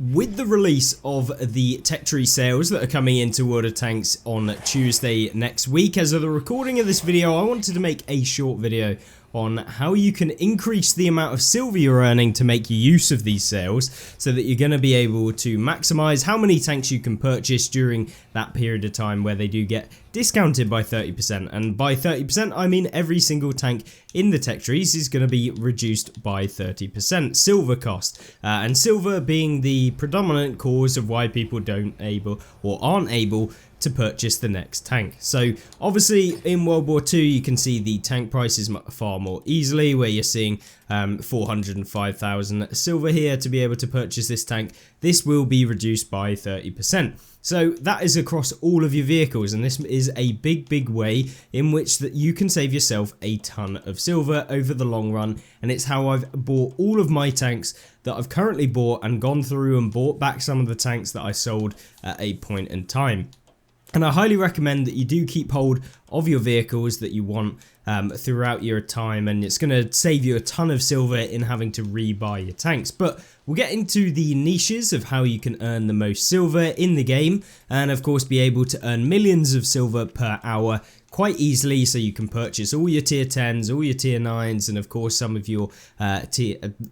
With the release of the Tech Tree sales that are coming into World of Tanks on Tuesday next week, as of the recording of this video, I wanted to make a short video on how you can increase the amount of silver you're earning to make use of these sales, so that you're going to be able to maximize how many tanks you can purchase during that period of time where they do get discounted by 30%. And by 30% I mean every single tank in the Tech Trees is going to be reduced by 30% silver cost, and silver being the predominant cause of why people aren't able to purchase the next tank. So obviously in World War II you can see the tank prices far more easily, where you're seeing 405,000 silver here to be able to purchase this tank. This will be reduced by 30%. So that is across all of your vehicles, and this is a big way in which that you can save yourself a ton of silver over the long run. And it's how I've bought all of my tanks that I've currently bought, and gone through and bought back some of the tanks that I sold at a point in time. And I highly recommend that you do keep hold of your vehicles that you want throughout your time, and it's going to save you a ton of silver in having to rebuy your tanks. But we'll get into the niches of how you can earn the most silver in the game, and of course be able to earn millions of silver per hour quite easily, so you can purchase all your tier 10s, all your tier 9s, and of course some of your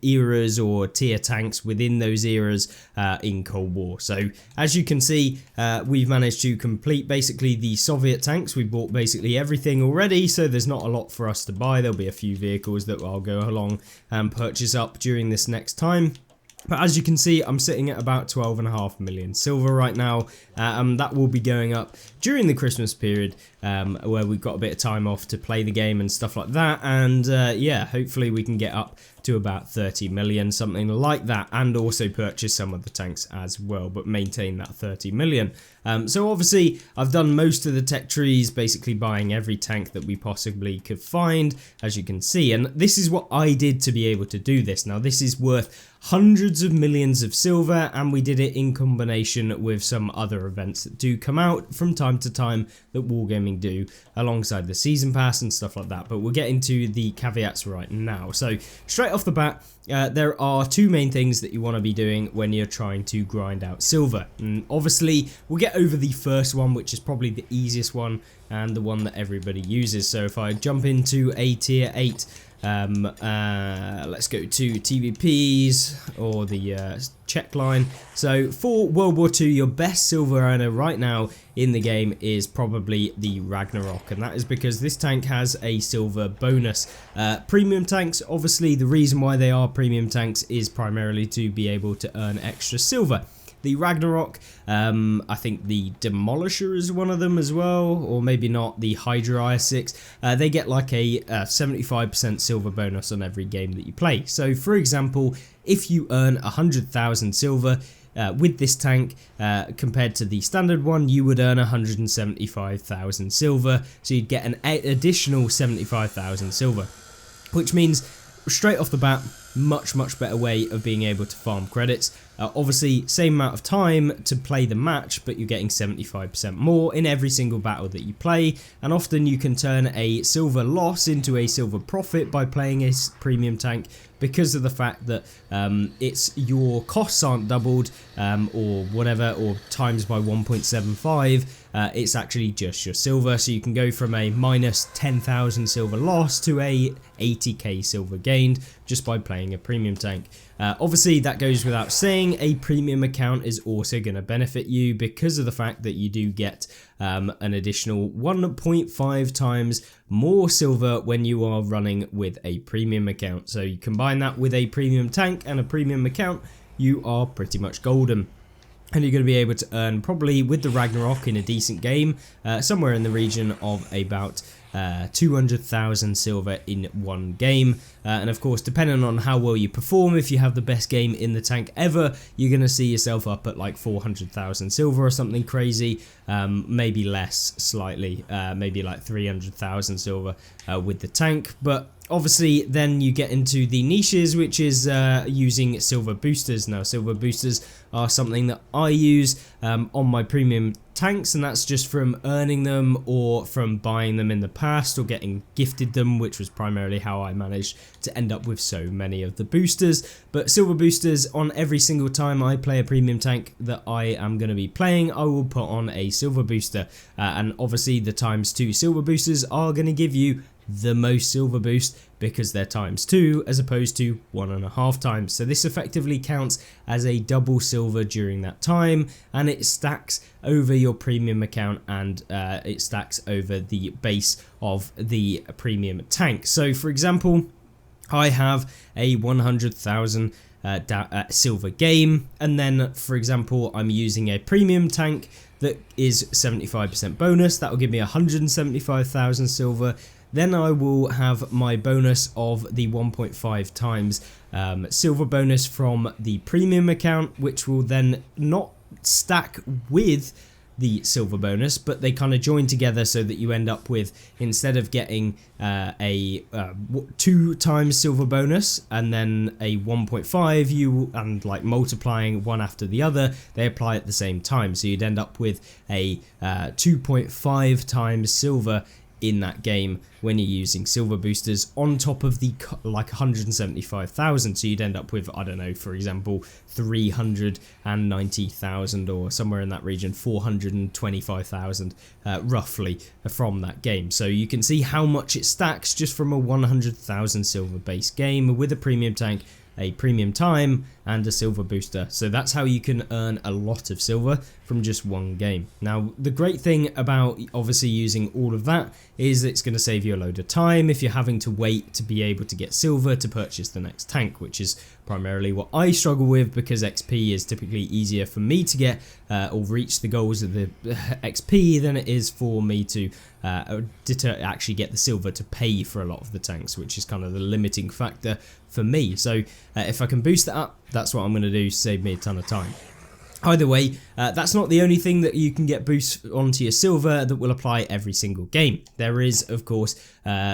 eras or tier tanks within those eras in Cold War. So as you can see, we've managed to complete basically the Soviet tanks. We bought basically everything already, so there's not a lot for us to buy. There'll be a few vehicles that I'll go along and purchase up during this next time. But as you can see, I'm sitting at about 12.5 million silver right now. That will be going up during the Christmas period, where we've got a bit of time off to play the game and stuff like that. And yeah, hopefully we can get up to about 30 million, something like that, and also purchase some of the tanks as well, but maintain that 30 million. So obviously I've done most of the Tech Trees, basically buying every tank that we possibly could find, as you can see. And this is what I did to be able to do this. Now this is worth hundreds of millions of silver, and we did it in combination with some other events that do come out from time to time that Wargaming do alongside the season pass and stuff like that. But we'll get into the caveats right now. So straight off the bat, there are two main things that you want to be doing when you're trying to grind out silver. And obviously we'll get over the first one, which is probably the easiest one and the one that everybody uses. So if I jump into a tier 8, let's go to TVPs or the check line. So for World War II, your best silver earner right now in the game is probably the Ragnarok, and that is because this tank has a silver bonus. Premium tanks, obviously the reason why they are premium tanks is primarily to be able to earn extra silver. The Ragnarok, I think the Demolisher is one of them as well, or maybe not, the Hydra IS-6. They get like a 75% silver bonus on every game that you play. So for example, if you earn 100,000 silver with this tank, compared to the standard one, you would earn 175,000 silver, so you'd get an additional 75,000 silver, which means straight off the bat, much better way of being able to farm credits. Obviously same amount of time to play the match, but you're getting 75% more in every single battle that you play, and often you can turn a silver loss into a silver profit by playing a premium tank, because of the fact that it's your costs aren't doubled or whatever, or times by 1.75. It's actually just your silver, so you can go from a minus 10,000 silver loss to a 80k silver gained just by playing a premium tank. Obviously that goes without saying, a premium account is also going to benefit you because of the fact that you do get an additional 1.5 times more silver when you are running with a premium account. So you combine that with a premium tank and a premium account, you are pretty much golden. And you're going to be able to earn, probably with the Ragnarok in a decent game, somewhere in the region of about 200,000 silver in one game. And of course, depending on how well you perform, if you have the best game in the tank ever, you're going to see yourself up at like 400,000 silver or something crazy, maybe less slightly, maybe like 300,000 silver with the tank. But Obviously, then you get into the niches, which is using silver boosters. Now, silver boosters are something that I use on my premium tanks, and that's just from earning them or from buying them in the past or getting gifted them, which was primarily how I managed to end up with so many of the boosters. But silver boosters, on every single time I play a premium tank that I am going to be playing, I will put on a silver booster, and obviously the ×2 silver boosters are going to give you the most silver boost because they're ×2 as opposed to 1.5 times. So this effectively counts as a double silver during that time, and it stacks over your premium account, and it stacks over the base of the premium tank. So for example, I have a 100,000 silver game, and then for example I'm using a premium tank that is 75% bonus. That will give me 175,000 silver. Then I will have my bonus of the 1.5 times silver bonus from the premium account, which will then not stack with the silver bonus, but they kind of join together so that you end up with, instead of getting a 2 times silver bonus and then a 1.5, and like multiplying one after the other, they apply at the same time. So you'd end up with a 2.5 times silver in that game when you're using silver boosters on top of the like 175,000. So you'd end up with, I don't know, for example 390,000 or somewhere in that region, 425,000 roughly from that game. So you can see how much it stacks just from a 100,000 silver base game with a premium tank, a premium time, and a silver booster. So that's how you can earn a lot of silver from just one game. Now, the great thing about obviously using all of that is it's going to save you a load of time if you're having to wait to be able to get silver to purchase the next tank, which is primarily what I struggle with, because XP is typically easier for me to get or reach the goals of the XP than it is for me to actually get the silver to pay for a lot of the tanks, which is kind of the limiting factor for me. So if I can boost that up, that's what I'm going to do, save me a ton of time. Either way, that's not the only thing that you can get boosts onto your silver that will apply every single game. There is, of course,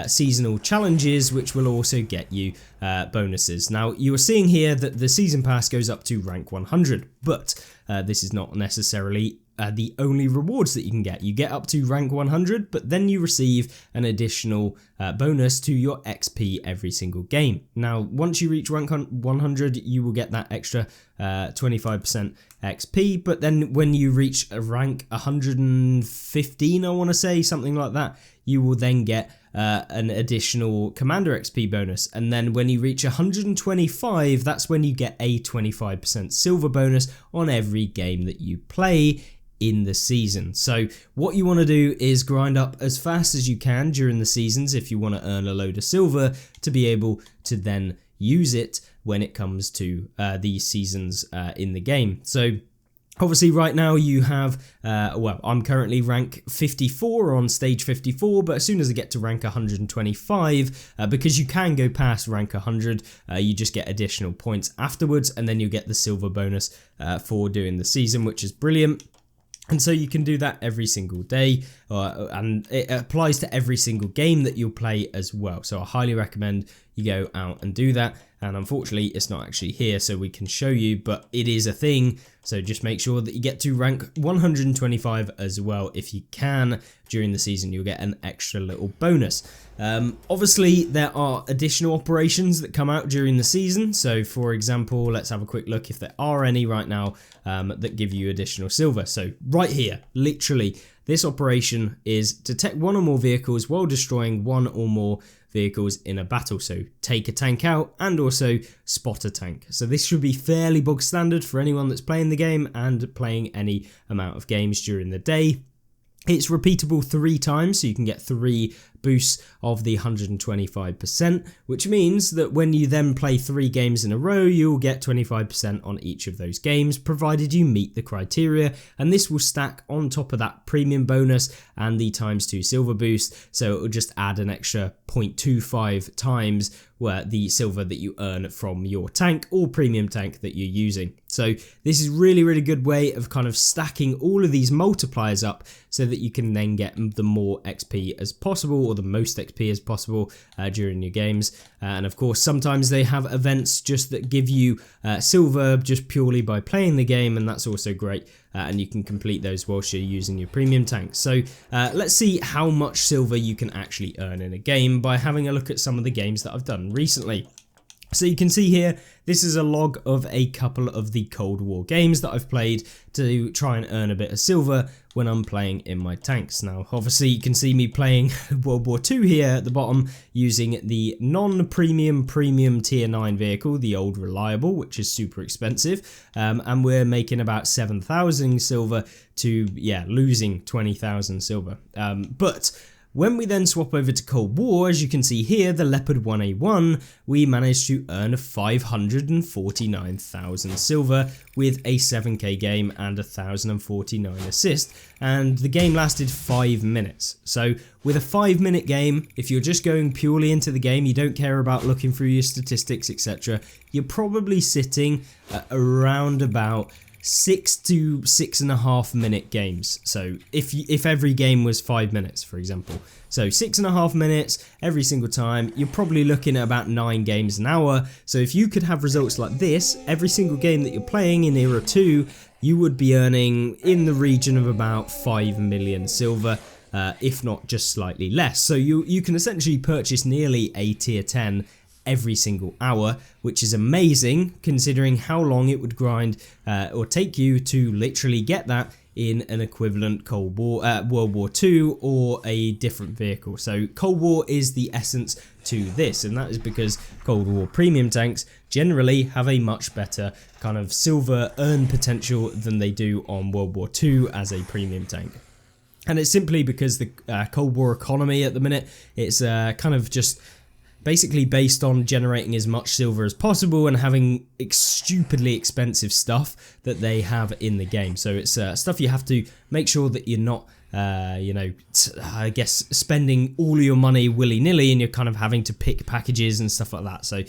seasonal challenges, which will also get you bonuses. Now, you are seeing here that the season pass goes up to rank 100, but this is not necessarily the only rewards that you can get. You get up to rank 100, but then you receive an additional bonus to your XP every single game. Now, once you reach rank 100, you will get that extra 25% XP, but then when you reach a rank 115, I want to say, something like that, you will then get an additional Commander XP bonus. And then when you reach 125, that's when you get a 25% silver bonus on every game that you play in the season. So what you want to do is grind up as fast as you can during the seasons if you want to earn a load of silver to be able to then use it when it comes to these seasons in the game. So obviously right now you have, well, I'm currently rank 54 on stage 54, but as soon as I get to rank 125, because you can go past rank 100, you just get additional points afterwards, and then you get the silver bonus for doing the season, which is brilliant. And so you can do that every single day, and it applies to every single game that you'll play as well. So I highly recommend you go out and do that. And unfortunately, it's not actually here, so we can show you, but it is a thing. So just make sure that you get to rank 125 as well. If you can, during the season, you'll get an extra little bonus. Obviously, there are additional operations that come out during the season. So for example, let's have a quick look if there are any right now that give you additional silver. So right here, literally, this operation is detect one or more vehicles while destroying one or more vehicles in a battle. So take a tank out and also spot a tank. So this should be fairly bog standard for anyone that's playing the game and playing any amount of games during the day. It's repeatable 3 times, so you can get 3 boosts of the 125%, which means that when you then play 3 games in a row, you'll get 25% on each of those games, provided you meet the criteria, and this will stack on top of that premium bonus and the ×2 silver boost, so it will just add an extra 0.25 times where the silver that you earn from your tank or premium tank that you're using. So this is really good way of kind of stacking all of these multipliers up so that you can then get the more XP as possible, or or the most XP as possible during your games. And of course, sometimes they have events just that give you silver just purely by playing the game, and that's also great. And you can complete those whilst you're using your premium tanks. So let's see how much silver you can actually earn in a game by having a look at some of the games that I've done recently. So you can see here, this is a log of a couple of the Cold War games that I've played to try and earn a bit of silver when I'm playing in my tanks. Now, obviously you can see me playing World War II here at the bottom using the non-premium premium tier 9 vehicle, the old Reliable, which is super expensive. And we're making about 7,000 silver to, losing 20,000 silver. But when we then swap over to Cold War, as you can see here, the Leopard 1A1, we managed to earn 549,000 silver with a 7k game and 1,049 assists, and the game lasted 5 minutes. So with a 5-minute game, if you're just going purely into the game, you don't care about looking through your statistics, etc., you're probably sitting at around about 6 to 6.5 minute games. So if every game was 5 minutes, for example, so 6.5 minutes every single time, you're probably looking at about 9 games an hour. So if you could have results like this every single game that you're playing in Era 2, you would be earning in the region of about 5 million silver, if not just slightly less. So you can essentially purchase nearly a tier 10 every single hour, which is amazing considering how long it would grind or take you to literally get that in an equivalent Cold War, World War II or a different vehicle. So Cold War is the essence to this, and that is because Cold War premium tanks generally have a much better kind of silver earn potential than they do on World War II as a premium tank. And it's simply because the Cold War economy at the minute, it's kind of just basically based on generating as much silver as possible and having stupidly expensive stuff that they have in the game. So it's stuff you have to make sure that you're not, I guess spending all your money willy-nilly, and you're kind of having to pick packages and stuff like that. So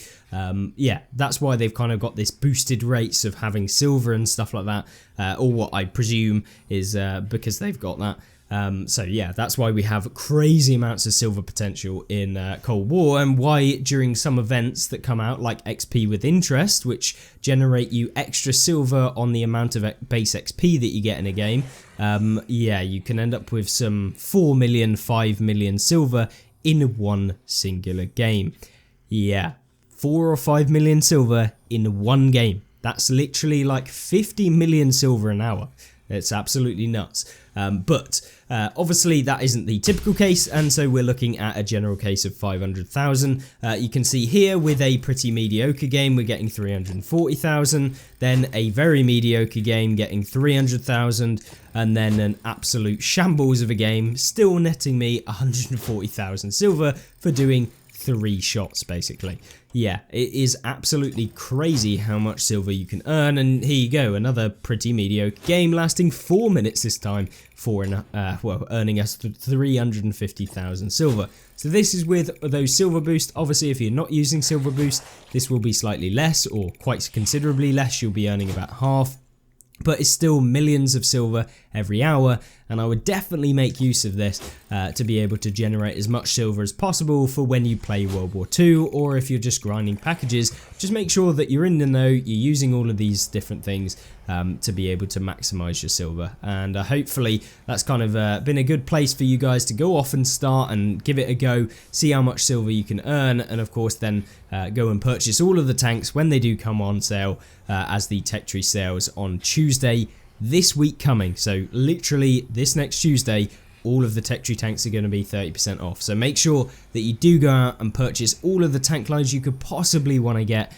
yeah, that's why they've kind of got this boosted rates of having silver and stuff like that, or what I presume is because they've got that. So yeah, that's why we have crazy amounts of silver potential in Cold War, and why during some events that come out like XP with interest, which generate you extra silver on the amount of base XP that you get in a game, yeah, you can end up with some 4 million, 5 million silver in one singular game. Yeah, 4 or 5 million silver in one game. That's literally like 50 million silver an hour. It's absolutely nuts. But obviously that isn't the typical case, and so we're looking at a general case of 500,000. You can see here with a pretty mediocre game we're getting 340,000, then a very mediocre game getting 300,000, and then an absolute shambles of a game still netting me 140,000 silver for doing 3 shots basically. Yeah, it is absolutely crazy how much silver you can earn, and here you go, another pretty mediocre game lasting 4 minutes this time for earning us 350,000 silver. So this is with those silver boosts. Obviously if you're not using silver boost, this will be slightly less, or quite considerably less. You'll be earning about half, but it's still millions of silver every hour, and I would definitely make use of this to be able to generate as much silver as possible for when you play World War II, or if you're just grinding packages. Just make sure that you're in the know, you're using all of these different things to be able to maximize your silver, and hopefully that's kind of been a good place for you guys to go off and start and give it a go, see how much silver you can earn, and of course then go and purchase all of the tanks when they do come on sale as the Tech Tree sales on Tuesday this week coming. So literally this next Tuesday, all of the Tech Tree tanks are going to be 30% off. So make sure that you do go out and purchase all of the tank lines you could possibly want to get,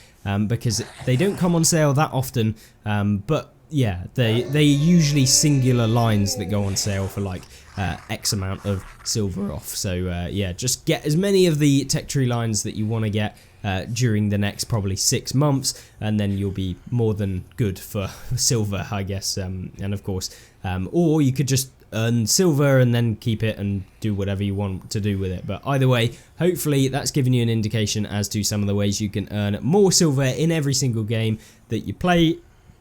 because they don't come on sale that often, but yeah, they're usually singular lines that go on sale for like X amount of silver off. So yeah, just get as many of the Tech Tree lines that you want to get during the next probably 6 months, and then you'll be more than good for silver, I guess. And of course, or you could just earn silver and then keep it and do whatever you want to do with it. But either way, hopefully that's given you an indication as to some of the ways you can earn more silver in every single game that you play.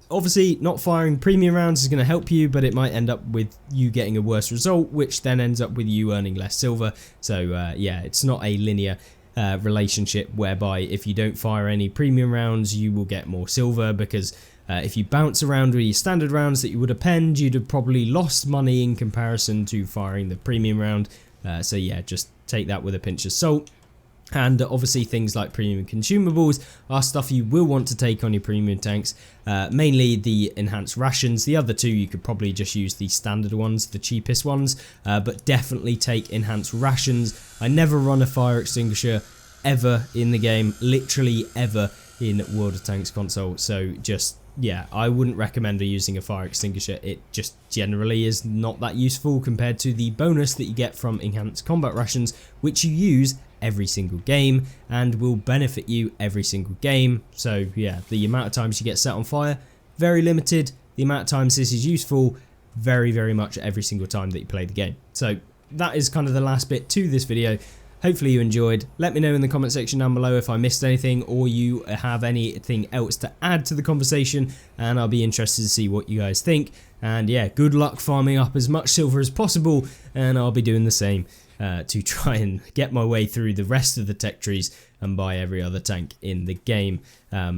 obviously not firing premium rounds is going to help you, but it might end up with you getting a worse result, which then ends up with you earning less silver. So yeah, it's not a linear relationship whereby if you don't fire any premium rounds you will get more silver, because if you bounce around with your standard rounds that you would append, you'd have probably lost money in comparison to firing the premium round. So yeah, just take that with a pinch of salt. And obviously things like premium consumables are stuff you will want to take on your premium tanks, mainly the enhanced rations. The other two you could probably just use the standard ones, the cheapest ones, but definitely take enhanced rations. I never run a fire extinguisher ever in the game, literally ever in World of Tanks console, so just yeah, I wouldn't recommend using a fire extinguisher. It just generally is not that useful compared to the bonus that you get from enhanced combat rations, which you use every single game and will benefit you every single game. So yeah, the amount of times you get set on fire, very limited. The amount of times this is useful, very much every single time that you play the game. So that is kind of the last bit to this video. Hopefully you enjoyed. Let me know in the comment section down below if I missed anything or you have anything else to add to the conversation, and I'll be interested to see what you guys think. And yeah, good luck farming up as much silver as possible, and I'll be doing the same to try and get my way through the rest of the tech trees and buy every other tank in the game,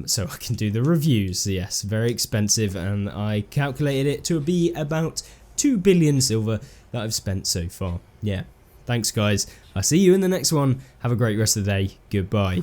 so I can do the reviews. Yes, very expensive, and I calculated it to be about 2 billion silver that I've spent so far. Yeah. Thanks guys, I'll see you in the next one. Have a great rest of the day. Goodbye.